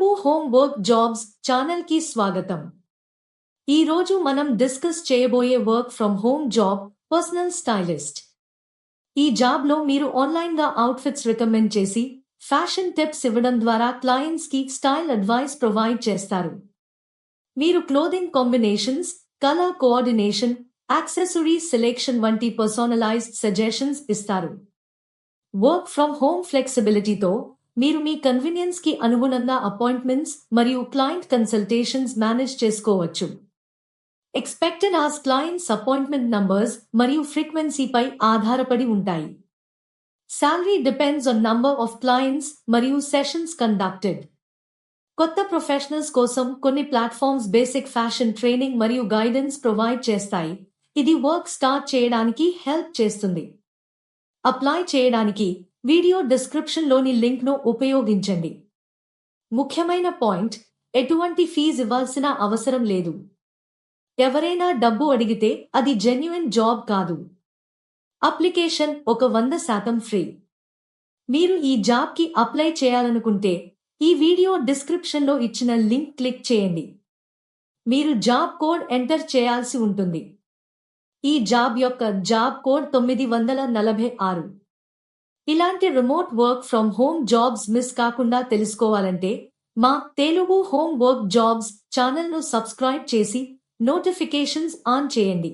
Telugu home work jobs channel కి స్వాగతం. ఈ రోజు మనం డిస్కస్ చేయబోయే work from home job personal stylist. ఈ జాబ్ లో మీరు ఆన్లైన్ గా అవుట్ఫిట్స్ రికమెండ్ చేసి ఫ్యాషన్ టిప్స్ ఇవ్వడం ద్వారా క్లయింట్స్ కి స్టైల్ అడ్వైస్ ప్రొవైడ్ చేస్తారు. మీరు clothing combinations, colour coordination, accessories selection వంటి పర్సనలైజ్డ్ సజెషన్స్ ఇస్తారు. వర్క్ ఫ్రమ్ హోమ్ ఫ్లెక్సిబిలిటీతో మీరు మీ కన్వీనియన్స్ కి అనుగుణంగా అపాయింట్మెంట్స్ మరియు క్లయింట్ కన్సల్టేషన్స్ మేనేజ్ చేసుకోవచ్చు. Expected hours clients appointment numbers మరియు ఫ్రీక్వెన్సీపై ఆధారపడి ఉంటాయి. Salary depends on number of clients మరియు సెషన్స్ కండక్టెడ్. కొత్త ప్రొఫెషనల్స్ కోసం కొన్ని ప్లాట్ఫామ్స్ బేసిక్ ఫ్యాషన్ ట్రైనింగ్ మరియు గైడెన్స్ ప్రొవైడ్ చేస్తాయి. ఇది వర్క్ స్టార్ట్ చేయడానికి హెల్ప్ చేస్తుంది. అప్లై చేయడానికి వీడియో డిస్క్రిప్షన్లోని లింక్ను ఉపయోగించండి. ముఖ్యమైన పాయింట్, ఎటువంటి ఫీజు ఇవ్వాల్సిన అవసరం లేదు. ఎవరైనా డబ్బు అడిగితే అది జెన్యున్ జాబ్ కాదు. Application 100% free. మీరు ఈ జాబ్కి అప్లై చేయాలనుకుంటే ఈ వీడియో డిస్క్రిప్షన్లో ఇచ్చిన లింక్ క్లిక్ చేయండి. మీరు జాబ్ కోడ్ ఎంటర్ చేయాల్సి ఉంటుంది. ఈ జాబ్ యొక్క జాబ్ కోడ్ 946. ఇలాంటి remote work from home jobs miss కాకుండా తెలుసుకోవాలంటే మా తెలుగు హోమ్ వర్క్ జాబ్స్ ఛానల్ను సబ్స్క్రైబ్ చేసి నోటిఫికేషన్స్ ఆన్ చేయండి.